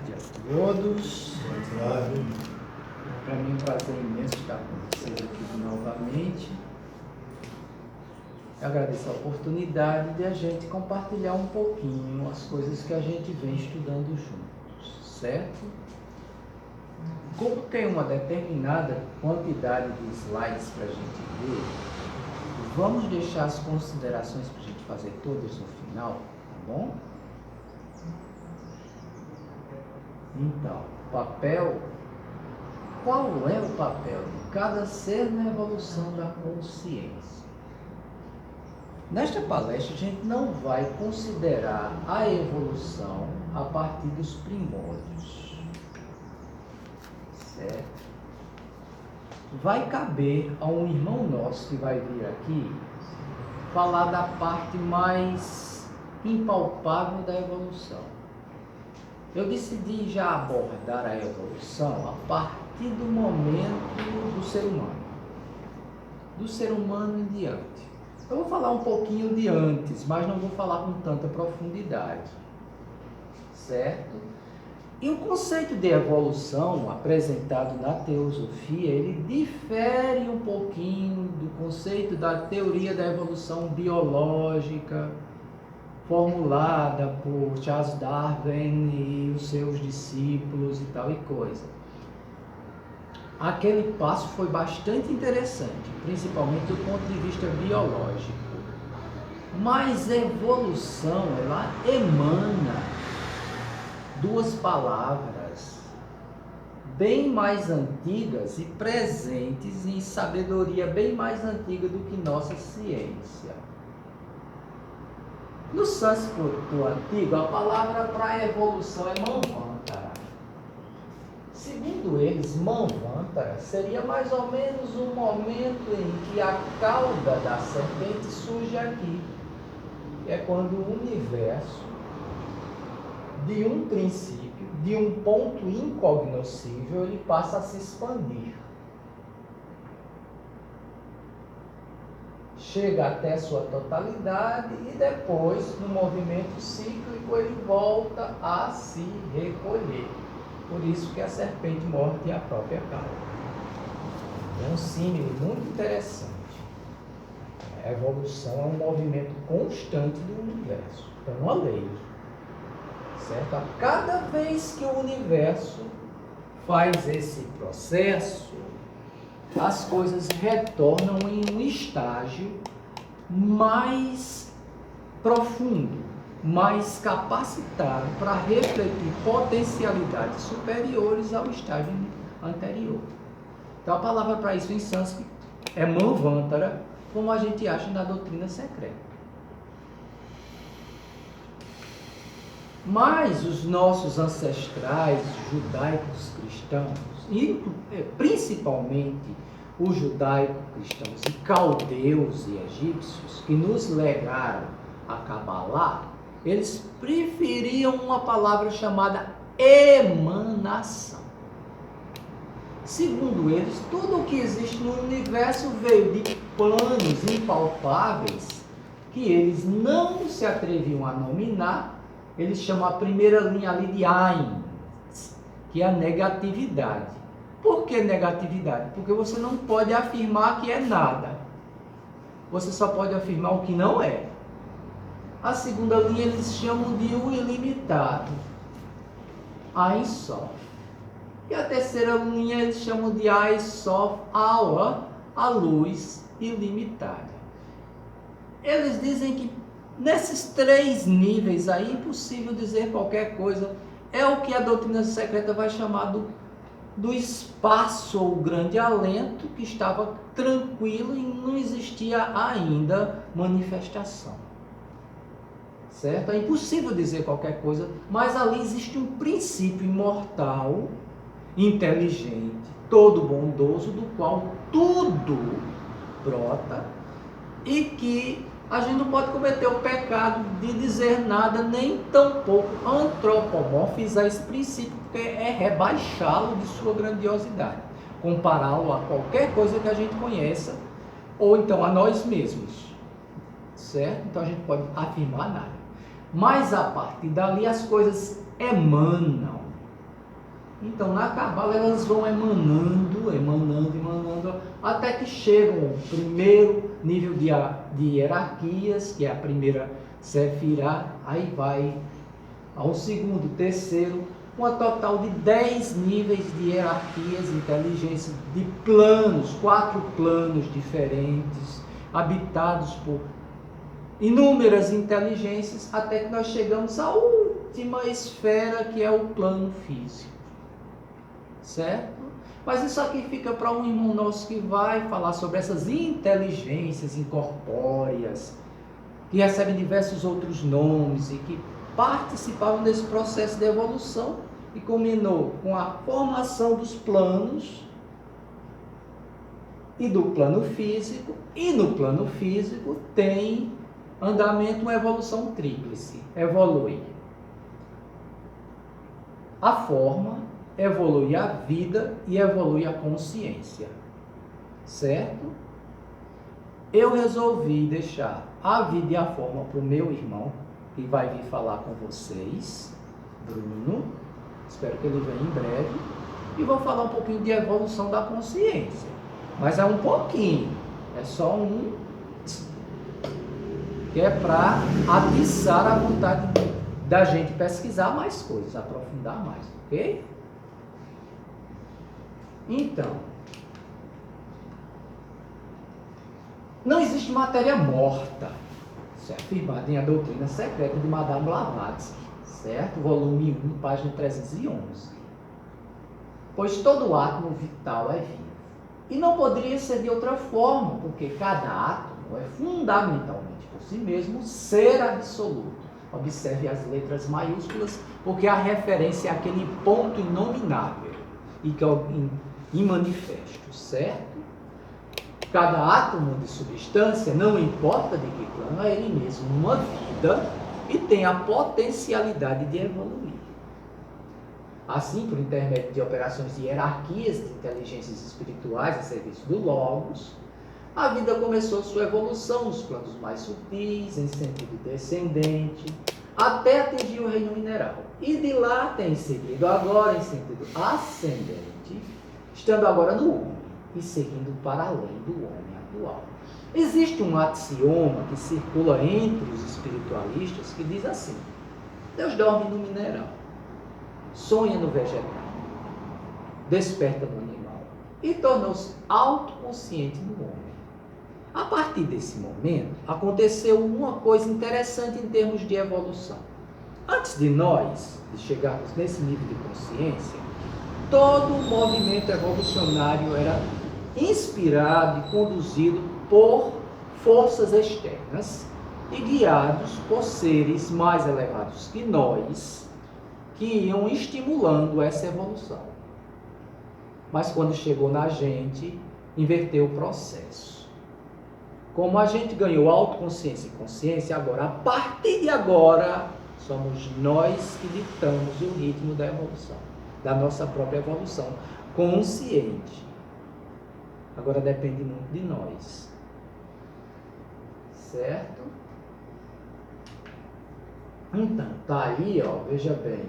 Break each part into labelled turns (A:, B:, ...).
A: tarde a todos.
B: Boa tarde.
A: Para mim é um prazer imenso estar com vocês aqui novamente. Eu agradeço a oportunidade de a gente compartilhar um pouquinho as coisas que a gente vem estudando juntos, certo? Como tem uma determinada quantidade de slides para a gente ver, vamos deixar as considerações para a gente fazer todas no final, tá bom? Então, papel. Qual é o papel de cada ser na evolução da consciência? Nesta palestra, a gente não vai considerar a evolução a partir dos primórdios, certo? Vai caber a um irmão nosso que vai vir aqui falar da parte mais impalpável da evolução. Eu decidi já abordar a evolução a partir do momento do ser humano. Do ser humano em diante. Eu vou falar um pouquinho de antes, mas não vou falar com tanta profundidade. Certo? E o conceito de evolução apresentado na teosofia, ele difere um pouquinho do conceito da teoria da evolução biológica, formulada por Charles Darwin e os seus discípulos e tal e coisa. Aquele passo foi bastante interessante, principalmente do ponto de vista biológico. Mas evolução, ela emana duas palavras bem mais antigas e presentes em sabedoria bem mais antiga do que nossa ciência. No sânscrito antigo, a palavra para evolução é manvantara. Segundo eles, manvantara seria mais ou menos o momento em que a cauda da serpente surge aqui. É quando o universo, de um princípio, de um ponto incognoscível, ele passa a se expandir. Chega até sua totalidade e depois, no movimento cíclico, ele volta a se recolher. Por isso que a serpente morde a própria cauda. É um símile muito interessante. A evolução é um movimento constante do universo. É uma lei. Certo? A cada vez que o universo faz esse processo, as coisas retornam em um estágio mais profundo, mais capacitado para refletir potencialidades superiores ao estágio anterior. Então a palavra para isso em sânscrito é manvantara, como a gente acha na doutrina secreta. Mas os nossos ancestrais judaicos cristãos, e principalmente os judaico-cristãos e caldeus e egípcios que nos legaram a Kabbalah, eles preferiam uma palavra chamada emanação. Segundo eles, tudo o que existe no universo veio de planos impalpáveis que eles não se atreviam a nominar. Eles chamam a primeira linha ali de Ein, que é a negatividade. Por que negatividade? Porque você não pode afirmar que é nada. Você só pode afirmar o que não é. A segunda linha eles chamam de o ilimitado, Ein Sof. E a terceira linha eles chamam de Ein Sof Aura, a luz ilimitada. Eles dizem que nesses três níveis aí, impossível dizer qualquer coisa. É o que a doutrina secreta vai chamar do espaço ou grande alento, que estava tranquilo e não existia ainda manifestação. Certo? É impossível dizer qualquer coisa, mas ali existe um princípio imortal, inteligente, todo bondoso, do qual tudo brota e que a gente não pode cometer o pecado de dizer nada, nem tampouco antropomorfizar esse princípio, porque é rebaixá-lo de sua grandiosidade, compará-lo a qualquer coisa que a gente conheça, ou então a nós mesmos, certo? Então a gente pode afirmar nada. Mas a partir dali as coisas emanam. Então, na Cabala, elas vão emanando, até que chegam ao primeiro nível de hierarquias, que é a primeira Sefirá, aí vai ao segundo, terceiro, uma total de 10 níveis de hierarquias, inteligência, de planos, 4 planos diferentes, habitados por inúmeras inteligências, até que nós chegamos à última esfera, que é o plano físico. Certo? Mas isso aqui fica para um irmão nosso que vai falar sobre essas inteligências incorpóreas, que recebem diversos outros nomes e que participavam desse processo de evolução e culminou com a formação dos planos e do plano físico. E no plano físico tem andamento, uma evolução tríplice. Evolui a forma, evolui a vida e evolui a consciência. Certo? Eu resolvi deixar a vida e a forma para o meu irmão, que vai vir falar com vocês, Bruno. Espero que ele venha em breve. E vou falar um pouquinho de evolução da consciência. Mas é um pouquinho. É só um... que é para atiçar a vontade da gente pesquisar mais coisas, aprofundar mais, ok? Então, não existe matéria morta. Isso é afirmado em A Doutrina Secreta de Madame Blavatsky, certo? Volume 1, página 311. Pois todo átomo vital é vivo. E não poderia ser de outra forma, porque cada átomo é fundamentalmente por si mesmo ser absoluto. Observe as letras maiúsculas, porque a referência é aquele ponto inominável e que é imanifesto, certo? Cada átomo de substância, não importa de que plano, é ele mesmo uma vida e tem a potencialidade de evoluir. Assim, por intermédio de operações de hierarquias de inteligências espirituais a serviço do Logos, a vida começou sua evolução nos planos mais sutis, em sentido descendente, até atingir o reino mineral. E de lá tem seguido agora em sentido ascendente, estando agora no homem e seguindo para além do homem atual. Existe um axioma que circula entre os espiritualistas que diz assim: Deus dorme no mineral, sonha no vegetal, desperta no animal e tornou-se autoconsciente no homem. A partir desse momento, aconteceu uma coisa interessante em termos de evolução. Antes de nós chegarmos nesse nível de consciência, todo o movimento evolucionário era inspirado e conduzido por forças externas e guiados por seres mais elevados que nós, que iam estimulando essa evolução. Mas quando chegou na gente, inverteu o processo. Como a gente ganhou autoconsciência e consciência, agora, a partir de agora, somos nós que ditamos o ritmo da evolução, da nossa própria evolução consciente. Agora depende muito de nós. Certo? Então, tá aí, ó, veja bem.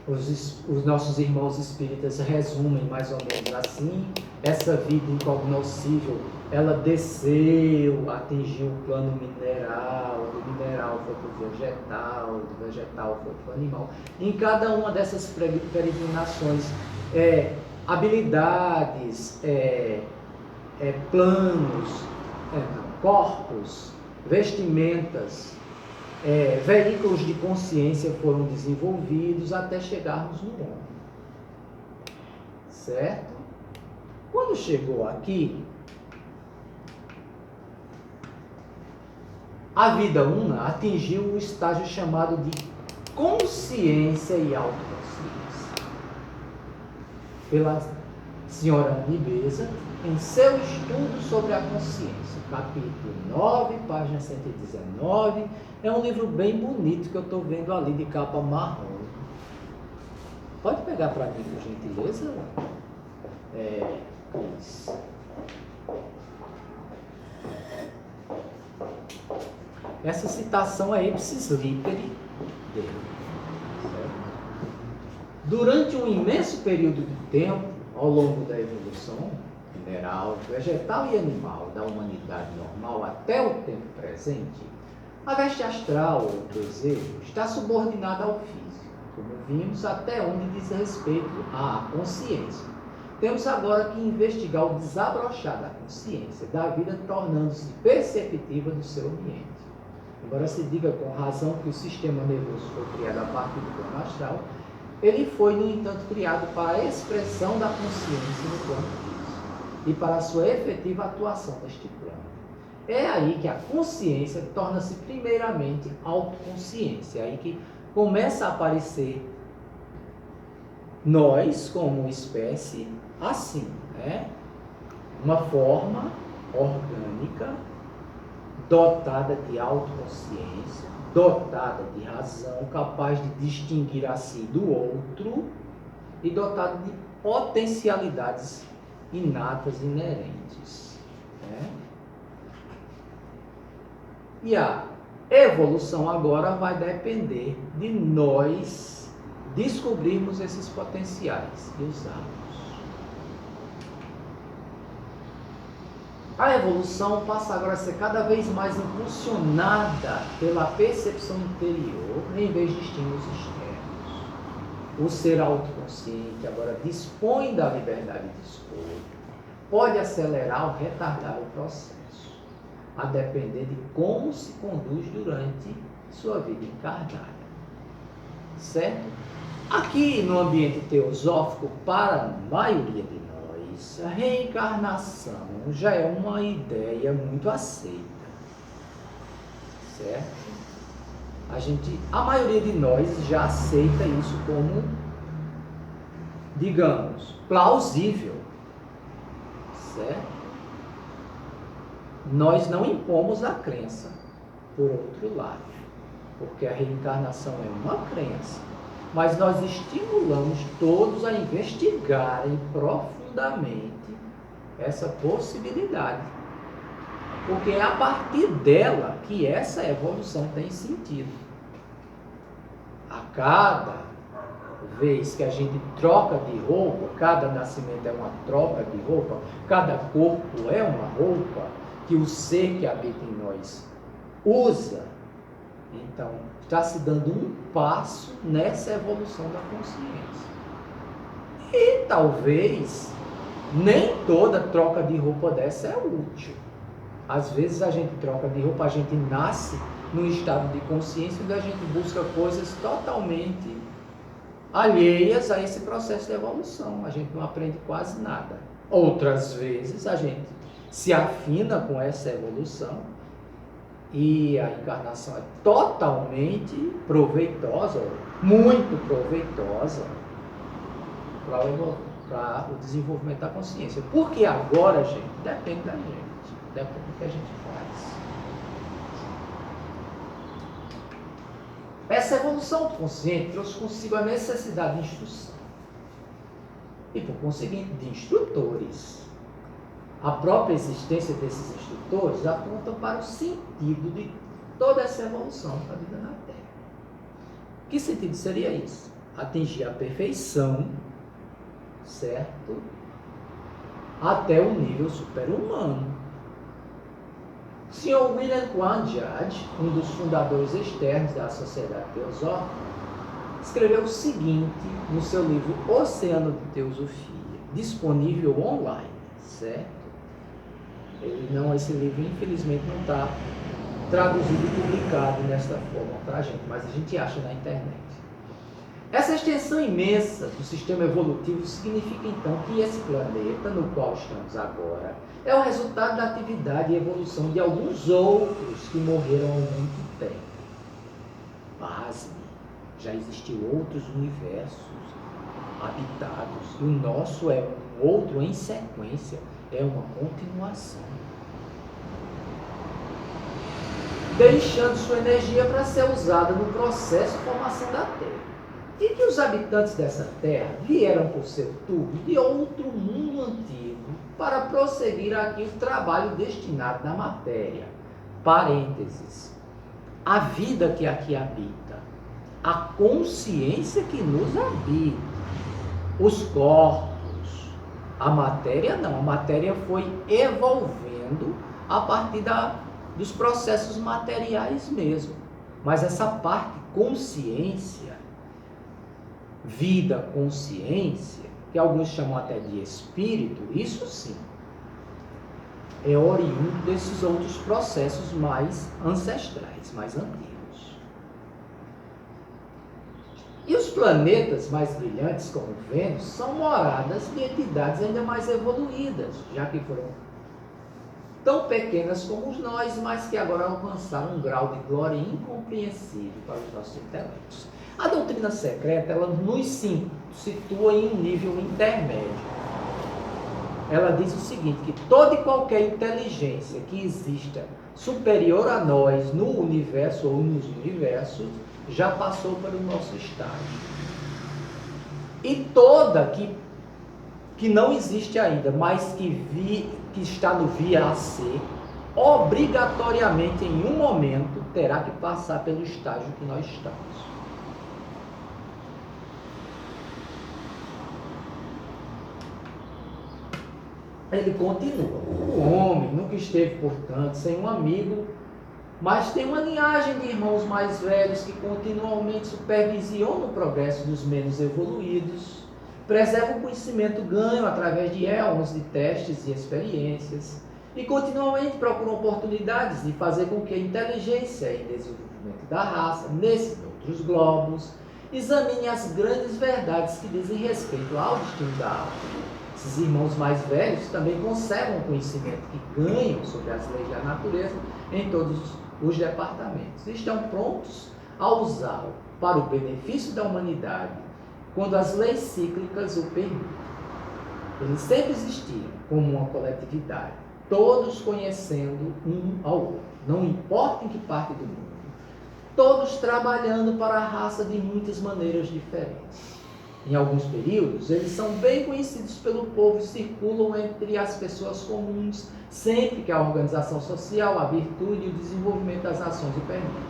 A: Os nossos irmãos espíritas resumem mais ou menos assim: essa vida incognoscível, ela desceu, atingiu o plano mineral, do mineral foi para o vegetal, do vegetal foi para o animal. Em cada uma dessas peregrinações, habilidades, planos, corpos, vestimentas, veículos de consciência foram desenvolvidos até chegarmos no homem. Certo? Quando chegou aqui, a vida una atingiu o estágio chamado de consciência e autoconsciência. Pela senhora Nibeza, em seu estudo sobre a consciência, capítulo 9, página 119, é um livro bem bonito que eu estou vendo ali de capa marrom. Pode pegar para mim, por gentileza? Isso. Essa citação é ipsis literi dele. Certo? Durante um imenso período de tempo, ao longo da evolução mineral, vegetal e animal da humanidade normal até o tempo presente, a veste astral, ou desejo, está subordinada ao físico, como vimos, até onde diz respeito à consciência. Temos agora que investigar o desabrochar da consciência, da vida tornando-se perceptível do seu ambiente. Embora se diga com razão que o sistema nervoso foi criado a partir do plano astral, ele foi, no entanto, criado para a expressão da consciência no plano físico e para a sua efetiva atuação neste plano. É aí que a consciência torna-se primeiramente autoconsciência, é aí que começa a aparecer nós, como espécie, assim, né? Uma forma orgânica, dotada de autoconsciência, dotada de razão, capaz de distinguir a si do outro e dotada de potencialidades inatas, inerentes, né? E a evolução agora vai depender de nós descobrirmos esses potenciais e usarmos. A evolução passa agora a ser cada vez mais impulsionada pela percepção interior em vez de estímulos externos. O ser autoconsciente agora dispõe da liberdade de escolha, pode acelerar ou retardar o processo, a depender de como se conduz durante sua vida encarnada. Certo? Aqui no ambiente teosófico, para a maioria de nós, a reencarnação já é uma ideia muito aceita. Certo? A maioria de nós já aceita isso como, digamos, plausível. Certo? Nós não impomos a crença, por outro lado, porque a reencarnação é uma crença, mas nós estimulamos todos a investigarem profundamente essa possibilidade, porque é a partir dela que essa evolução tem sentido. A cada vez que a gente troca de roupa, cada nascimento é uma troca de roupa, cada corpo é uma roupa que o ser que habita em nós usa. Então, está se dando um passo nessa evolução da consciência. E talvez nem toda troca de roupa dessa é útil. Às vezes a gente troca de roupa, a gente nasce num estado de consciência onde a gente busca coisas totalmente alheias a esse processo de evolução. A gente não aprende quase nada. Outras vezes a gente se afina com essa evolução e a encarnação é totalmente proveitosa, muito proveitosa para o desenvolvimento da consciência. Porque agora, gente, depende da gente, depende do que a gente faz. Essa evolução consciente trouxe consigo a necessidade de instrução e, por conseguinte, de instrutores. A própria existência desses instrutores aponta para o sentido de toda essa evolução da vida na Terra. Que sentido seria isso? Atingir a perfeição, certo? Até o nível super-humano. O Sr. William Quan Judge, um dos fundadores externos da Sociedade Teosófica, escreveu o seguinte no seu livro Oceano de Teosofia, disponível online, certo? Esse livro, infelizmente, não está traduzido e publicado desta forma para a gente, mas a gente acha na internet. Essa extensão imensa do sistema evolutivo significa, então, que esse planeta no qual estamos agora é o resultado da atividade e evolução de alguns outros que morreram há muito tempo. Pasme, já existiam outros universos habitados, e o nosso é um outro em sequência, é uma continuação. Deixando sua energia para ser usada no processo de formação da Terra. E que os habitantes dessa Terra vieram por seu tubo de outro mundo antigo para prosseguir aqui o trabalho destinado na matéria. Parênteses. A vida que aqui habita a consciência que nos habita. Os corpos, a matéria não. A matéria foi evolvendo a partir dos processos materiais mesmo. Mas essa parte consciência, vida, consciência, que alguns chamam até de espírito, isso sim, é oriundo desses outros processos mais ancestrais, mais antigos. E os planetas mais brilhantes, como Vênus, são moradas de entidades ainda mais evoluídas, já que foram tão pequenas como nós, mas que agora alcançaram um grau de glória incompreensível para os nossos intelectos. A doutrina secreta, ela nos situa em um nível intermédio. Ela diz o seguinte, que toda e qualquer inteligência que exista superior a nós no universo ou nos universos, já passou para o nosso estágio. E toda que não existe ainda, mas que está no via a ser, obrigatoriamente em um momento terá que passar pelo estágio que nós estamos. Ele continua, o homem nunca esteve, portanto, sem um amigo, mas tem uma linhagem de irmãos mais velhos que continuamente supervisionam o progresso dos menos evoluídos, preservam o conhecimento ganho através de éons de testes e experiências, e continuamente procuram oportunidades de fazer com que a inteligência e desenvolvimento da raça, nesses outros globos, examine as grandes verdades que dizem respeito ao destino da alma. Esses irmãos mais velhos também conservam o conhecimento que ganham sobre as leis da natureza em todos os departamentos. E estão prontos a usá-lo para o benefício da humanidade, quando as leis cíclicas o permitem. Eles sempre existiram como uma coletividade, todos conhecendo um ao outro, não importa em que parte do mundo, todos trabalhando para a raça de muitas maneiras diferentes. Em alguns períodos, eles são bem conhecidos pelo povo e circulam entre as pessoas comuns, sempre que a organização social, a virtude e o desenvolvimento das nações o permitem.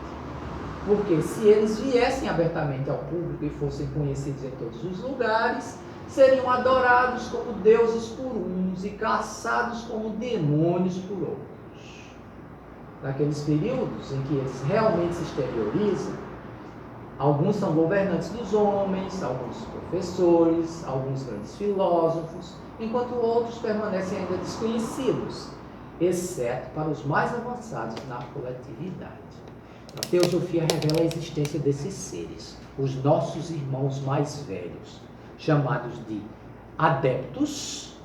A: Porque se eles viessem abertamente ao público e fossem conhecidos em todos os lugares, seriam adorados como deuses por uns e caçados como demônios por outros. Naqueles períodos em que eles realmente se exteriorizam, alguns são governantes dos homens, alguns professores, alguns grandes filósofos, enquanto outros permanecem ainda desconhecidos, exceto para os mais avançados na coletividade. A teosofia revela a existência desses seres, os nossos irmãos mais velhos, chamados de adeptos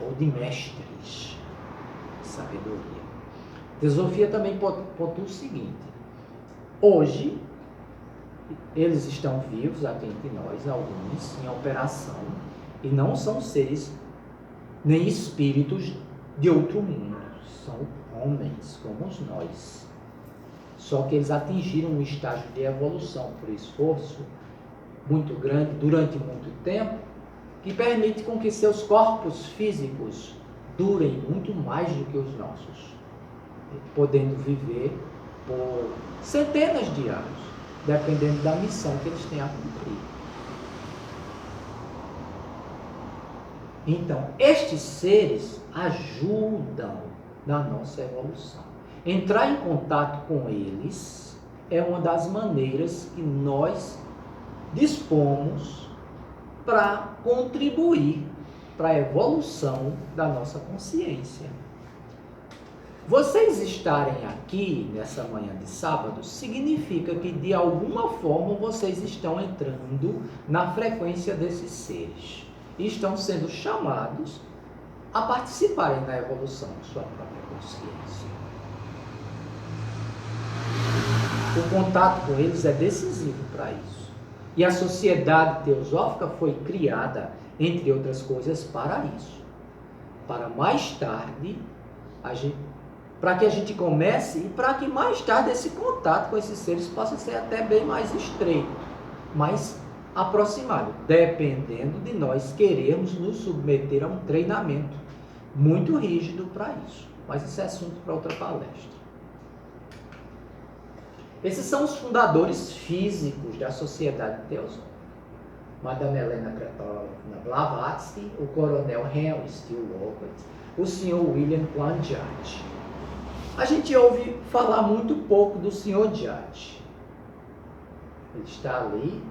A: ou de mestres de sabedoria. A teosofia também pontua o seguinte: hoje, eles estão vivos aqui entre nós, alguns, em operação, e não são seres nem espíritos de outro mundo, são homens como nós. Só que eles atingiram um estágio de evolução por esforço muito grande durante muito tempo, que permite com que seus corpos físicos durem muito mais do que os nossos, podendo viver por centenas de anos, dependendo da missão que eles têm a cumprir. Então, estes seres ajudam na nossa evolução. Entrar em contato com eles é uma das maneiras que nós dispomos para contribuir para a evolução da nossa consciência. Vocês estarem aqui nessa manhã de sábado significa que de alguma forma vocês estão entrando na frequência desses seres e estão sendo chamados a participarem da evolução de sua própria consciência. O contato com eles é decisivo para isso. E a sociedade teosófica foi criada, entre outras coisas, para isso. Para mais tarde, para que a gente comece e para que mais tarde esse contato com esses seres possa ser até bem mais estreito, mais aproximado, dependendo de nós querermos nos submeter a um treinamento muito rígido para isso. Mas isso é assunto para outra palestra. Esses são os fundadores físicos da Sociedade Teosófica. Madame Helena Kretonovna Blavatsky, o coronel Henry Steele Lockhart, o senhor William Plan Judge. A gente ouve falar muito pouco do senhor Judge. Ele está ali.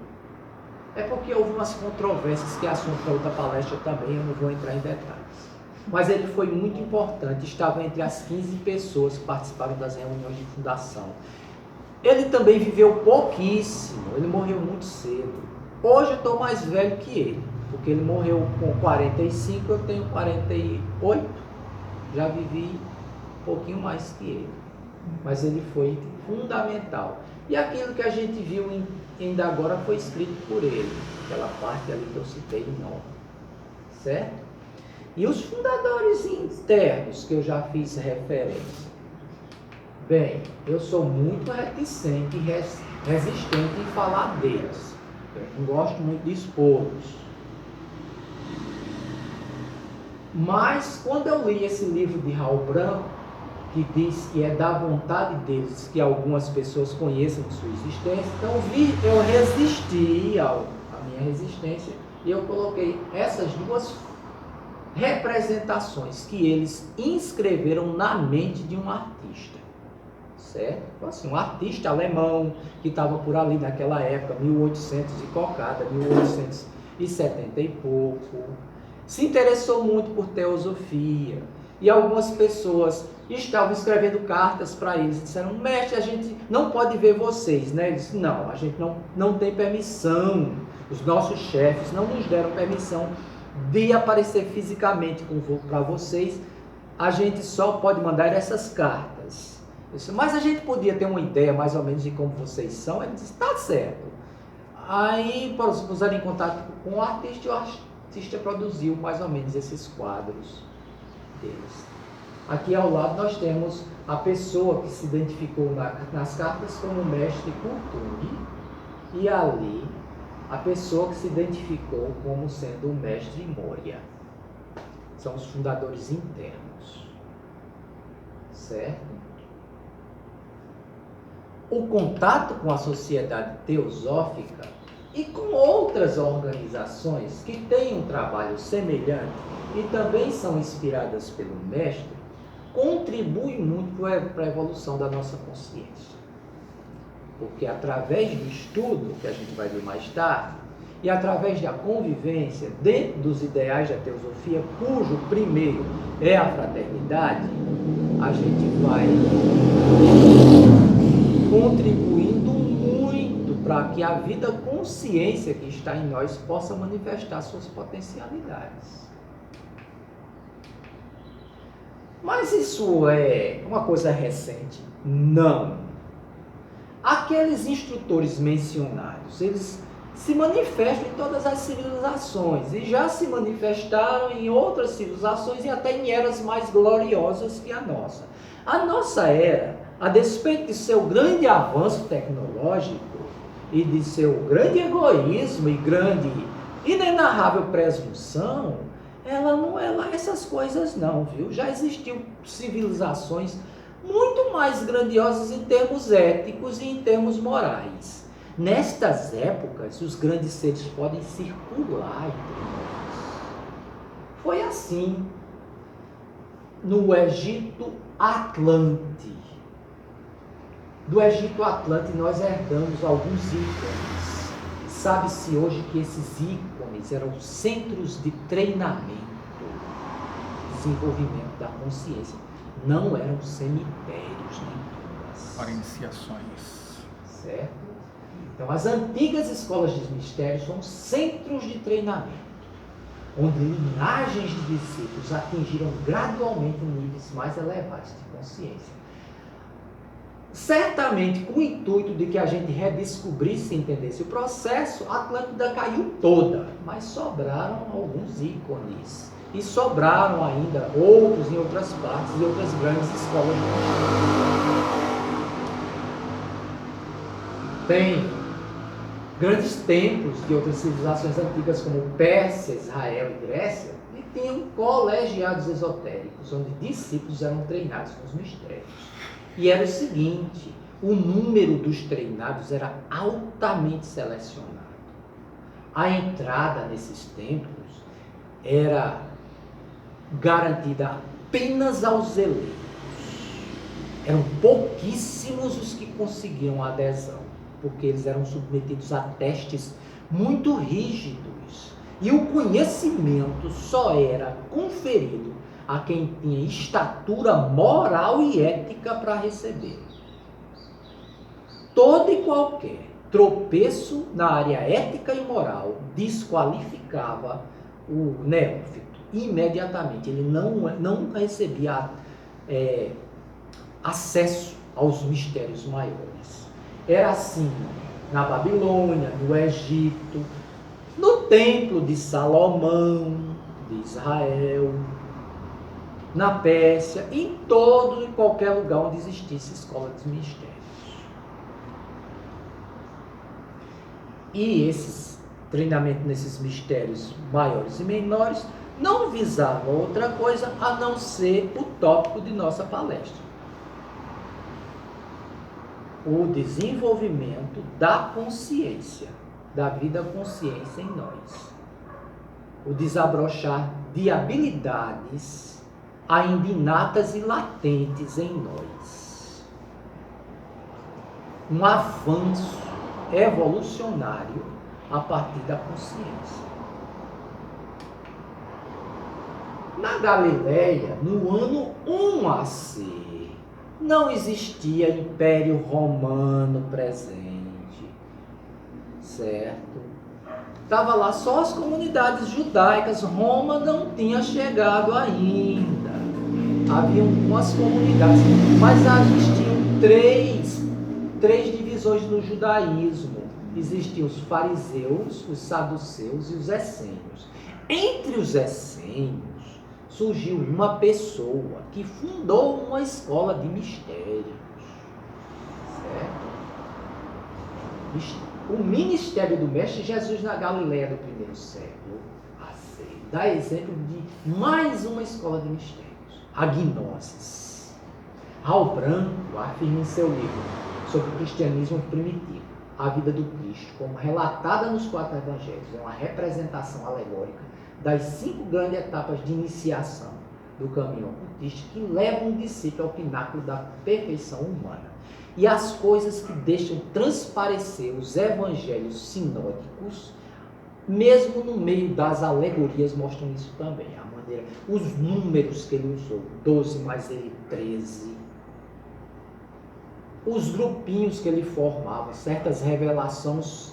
A: É porque houve umas controvérsias que é assunto para outra palestra também, eu não vou entrar em detalhes. Mas ele foi muito importante, estava entre as 15 pessoas que participaram das reuniões de fundação. Ele também viveu pouquíssimo, ele morreu muito cedo. Hoje eu estou mais velho que ele, porque ele morreu com 45, eu tenho 48, já vivi um pouquinho mais que ele. Mas ele foi fundamental. E aquilo que a gente viu ainda agora foi escrito por ele, aquela parte ali que eu citei em nome, certo? E os fundadores internos que eu já fiz referência. Bem, eu sou muito reticente e resistente em falar deles. Eu não gosto muito de expô-los. Mas quando eu li esse livro de Raul Branco, que diz que é da vontade deles que algumas pessoas conheçam de sua existência, então eu resisti à minha resistência e eu coloquei essas duas representações que eles inscreveram na mente de um artista, certo? Então, assim, um artista alemão que estava por ali naquela época, 1800 e cocada, 1870 e pouco, se interessou muito por teosofia, e algumas pessoas estavam escrevendo cartas para eles, disseram: mestre, a gente não pode ver vocês, né? Ele disse: não, a gente não tem permissão, os nossos chefes não nos deram permissão de aparecer fisicamente para vocês, a gente só pode mandar essas cartas. Eu disse: mas a gente podia ter uma ideia mais ou menos de como vocês são? Ele disse: tá certo. Aí puseram em contato com o artista e o artista produziu mais ou menos esses quadros deles. Aqui ao lado nós temos a pessoa que se identificou nas cartas como mestre Kutung, e ali a pessoa que se identificou como sendo o mestre Moria. São os fundadores internos, certo? O contato com a sociedade teosófica e com outras organizações que têm um trabalho semelhante e também são inspiradas pelo mestre, contribui muito para a evolução da nossa consciência. Porque através do estudo, que a gente vai ver mais tarde, e através da convivência dentro dos ideais da teosofia, cujo primeiro é a fraternidade, a gente vai contribuindo muito para que a vida consciência que está em nós possa manifestar suas potencialidades. Mas isso é uma coisa recente? Não. Aqueles instrutores mencionados, eles se manifestam em todas as civilizações e já se manifestaram em outras civilizações e até em eras mais gloriosas que a nossa. A nossa era, a despeito de seu grande avanço tecnológico e de seu grande egoísmo e grande, inenarrável presunção, ela não é lá essas coisas não, viu? Já existiam civilizações muito mais grandiosas em termos éticos e em termos morais. Nestas épocas, os grandes seres podem circular entre nós. Foi assim no Egito Atlante. Do Egito Atlante nós herdamos alguns ícones. Sabe-se hoje que esses ícones eram centros de treinamento, desenvolvimento da consciência. Não eram cemitérios nem tumbas.
B: Para iniciações.
A: Certo? Então, as antigas escolas de mistérios são centros de treinamento, onde linhagens de discípulos atingiram gradualmente níveis mais elevados de consciência. Certamente, com o intuito de que a gente redescobrisse e entendesse o processo, a Atlântida caiu toda, mas sobraram alguns ícones. E sobraram ainda outros em outras partes e outras grandes escolas de mistérios. Tem grandes templos de outras civilizações antigas como Pérsia, Israel e Grécia, e tinham colegiados esotéricos, onde discípulos eram treinados nos mistérios. E era o seguinte: o número dos treinados era altamente selecionado. A entrada nesses templos era garantida apenas aos eleitos. Eram pouquíssimos os que conseguiam adesão, porque eles eram submetidos a testes muito rígidos. E o conhecimento só era conferido a quem tinha estatura moral e ética para receber. Todo e qualquer tropeço na área ética e moral desqualificava o neófito imediatamente. Ele não recebia acesso aos mistérios maiores. Era assim na Babilônia, no Egito, no Templo de Salomão, de Israel, na Pérsia, em todo e qualquer lugar onde existisse escola dos mistérios. E esses treinamentos nesses mistérios maiores e menores não visavam outra coisa a não ser o tópico de nossa palestra: o desenvolvimento da consciência, da vida consciência em nós. O desabrochar de habilidades ainda inatas e latentes em nós. Um avanço evolucionário a partir da consciência. Na Galileia, no ano 1 AC, não existia Império Romano presente, certo? Estava lá só as comunidades judaicas. Roma não tinha chegado ainda. Havia algumas comunidades, mas existiam três divisões no judaísmo. Existiam os fariseus, os saduceus e os essênios. Entre os essênios surgiu uma pessoa que fundou uma escola de mistérios, certo? O ministério do Mestre Jesus na Galileia do primeiro século AC dá exemplo de mais uma escola de mistérios, a Gnosis. Raul Branco afirma em seu livro sobre o cristianismo primitivo, a vida do Cristo, como relatada nos 4 evangelhos, é uma representação alegórica das 5 grandes etapas de iniciação do caminho ocultista que levam um discípulo ao pináculo da perfeição humana. E as coisas que deixam transparecer os evangelhos sinódicos, mesmo no meio das alegorias, mostram isso também. A maneira, os números que ele usou, 12 mais ele 13, os grupinhos que ele formava, certas revelações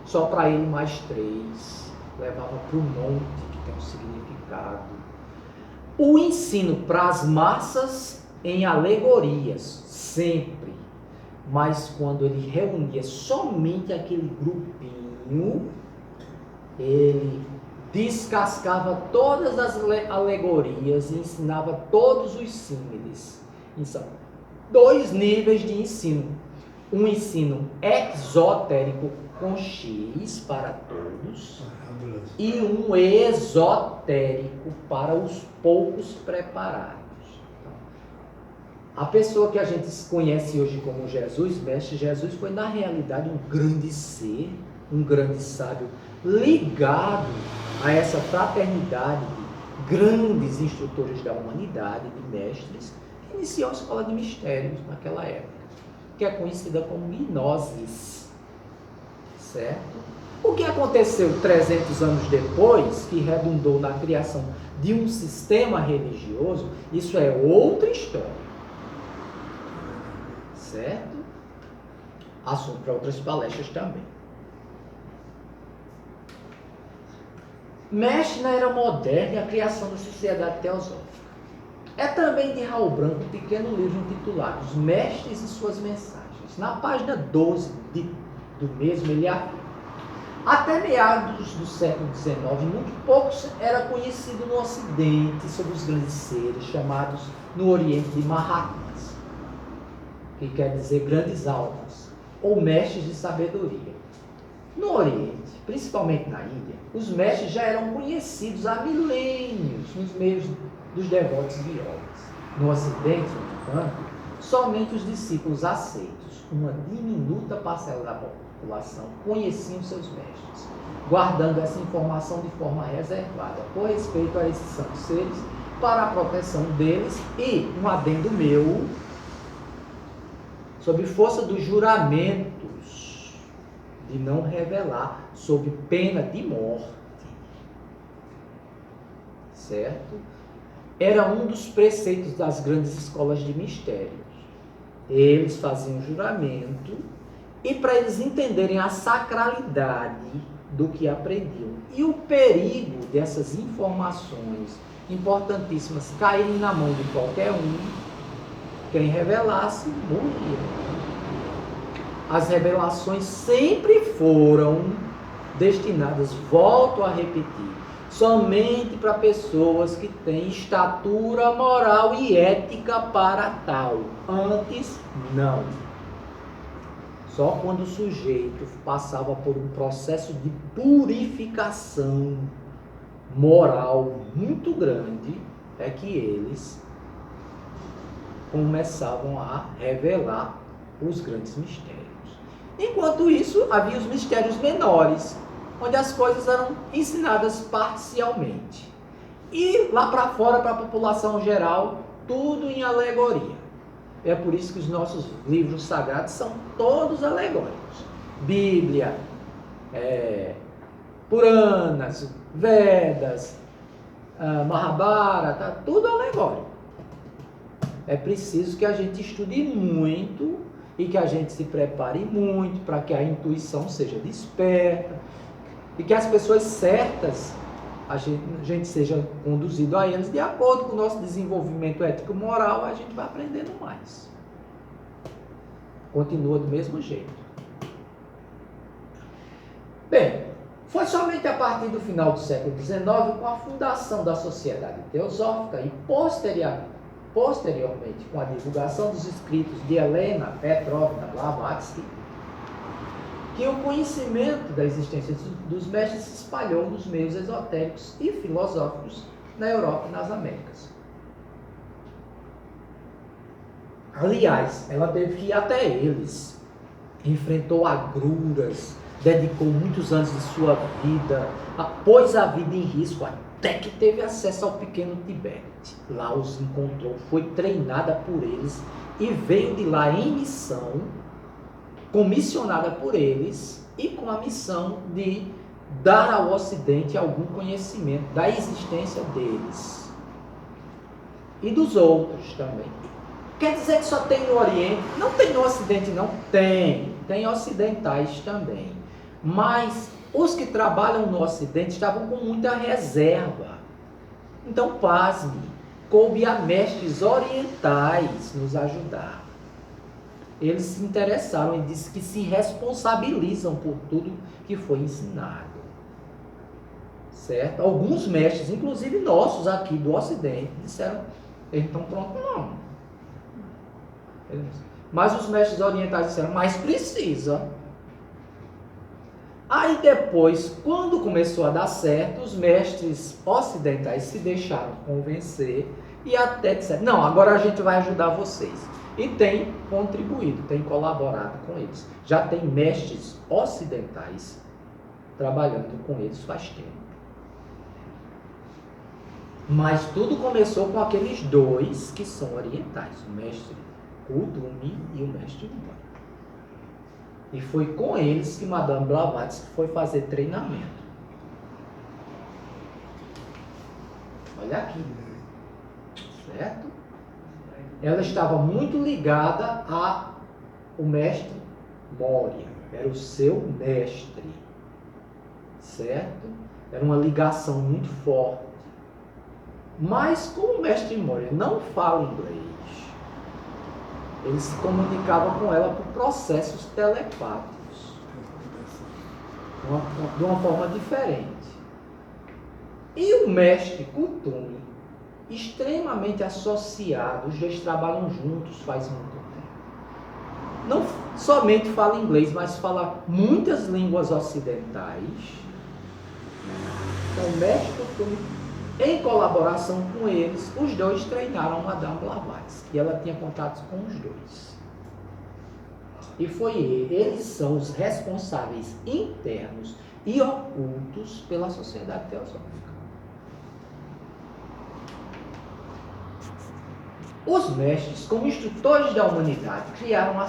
A: só para ele mais 3, levava para o monte, que tem um significado. O ensino para as massas em alegorias, sempre, mas quando ele reunia somente aquele grupinho, ele descascava todas as alegorias e ensinava todos os símiles. São 2 níveis de ensino: um ensino exotérico com X para todos e um esotérico para os poucos preparados. A pessoa que a gente conhece hoje como Jesus, Mestre Jesus, foi na realidade um grande ser, um grande sábio, ligado a essa fraternidade de grandes instrutores da humanidade, de mestres, que iniciou a escola de mistérios naquela época, que é conhecida como Gnosis, certo? O que aconteceu 300 anos depois, que redundou na criação de um sistema religioso, isso é outra história. Certo? Assunto para outras palestras também. Mestre na Era Moderna e a criação da Sociedade Teosófica. É também de Raul Branco um pequeno livro intitulado Os Mestres e Suas Mensagens. Na página 12 do mesmo, ele afirma: até meados do século XIX, muito pouco era conhecido no Ocidente sobre os grandes seres chamados no Oriente de Mahatmas, que quer dizer grandes almas, ou mestres de sabedoria. No Oriente, principalmente na Índia, os mestres já eram conhecidos há milênios nos meios dos devotos de yogas. No Ocidente, no entanto, somente os discípulos aceitos, uma diminuta parcela da população, conheciam seus mestres, guardando essa informação de forma reservada, por respeito a esses santos seres, para a proteção deles e, um adendo meu, sob força dos juramentos de não revelar, sob pena de morte. Certo? Era um dos preceitos das grandes escolas de mistérios. Eles faziam juramento e para eles entenderem a sacralidade do que aprendiam e o perigo dessas informações importantíssimas caírem na mão de qualquer um, quem revelasse morria. As revelações sempre foram destinadas, volto a repetir, somente para pessoas que têm estatura moral e ética para tal. Antes, não. Só quando o sujeito passava por um processo de purificação moral muito grande, é que eles começavam a revelar os grandes mistérios. Enquanto isso, havia os mistérios menores, onde as coisas eram ensinadas parcialmente. E lá para fora, para a população geral, tudo em alegoria. É por isso que os nossos livros sagrados são todos alegóricos. Bíblia, Puranas, Vedas, Mahabharata, tudo alegórico. É preciso que a gente estude muito e que a gente se prepare muito para que a intuição seja desperta e que as pessoas certas, a gente seja conduzido a eles de acordo com o nosso desenvolvimento ético-moral, a gente vai aprendendo mais. Continua do mesmo jeito. Bem, foi somente a partir do final do século XIX, com a fundação da Sociedade Teosófica e posteriormente com a divulgação dos escritos de Helena Petrovna Blavatsky, que o conhecimento da existência dos mestres se espalhou nos meios esotéricos e filosóficos na Europa e nas Américas. Aliás, ela teve que ir até eles, enfrentou agruras, dedicou muitos anos de sua vida, pôs a vida em risco, até que teve acesso ao pequeno Tibete. Lá os encontrou, foi treinada por eles e veio de lá em missão, comissionada por eles e com a missão de dar ao Ocidente algum conhecimento da existência deles e dos outros também. Quer dizer que só tem no Oriente? Não tem no Ocidente, não. Tem ocidentais também. Mas os que trabalham no Ocidente estavam com muita reserva. Então, pasme, coube a mestres orientais nos ajudar. Eles se interessaram e disse que se responsabilizam por tudo que foi ensinado. Certo? Alguns mestres, inclusive nossos aqui do Ocidente, disseram, eles estão prontos não. Mas os mestres orientais disseram, mas precisa. Aí depois, quando começou a dar certo, os mestres ocidentais se deixaram convencer e até disseram, não, agora a gente vai ajudar vocês. E tem contribuído, tem colaborado com eles. Já tem mestres ocidentais trabalhando com eles faz tempo. Mas tudo começou com aqueles dois que são orientais, o mestre Kudumi e o mestre Mori. E foi com eles que Madame Blavatsky foi fazer treinamento. Olha aqui. Certo? Ela estava muito ligada ao mestre Moria. Era o seu mestre. Certo? Era uma ligação muito forte. Mas como o mestre Moria não fala inglês, ele se comunicava com ela por processos telepáticos, de uma forma diferente. E o mestre Kutumi, extremamente associado, os dois trabalham juntos faz muito tempo. Não somente fala inglês, mas fala muitas línguas ocidentais. Então, o mestre Kutumi Em colaboração com eles, os dois treinaram Madame Blavatsky, e ela tinha contatos com os dois. E eles são os responsáveis internos e ocultos pela Sociedade Teosófica. Os mestres, como instrutores da humanidade, criaram a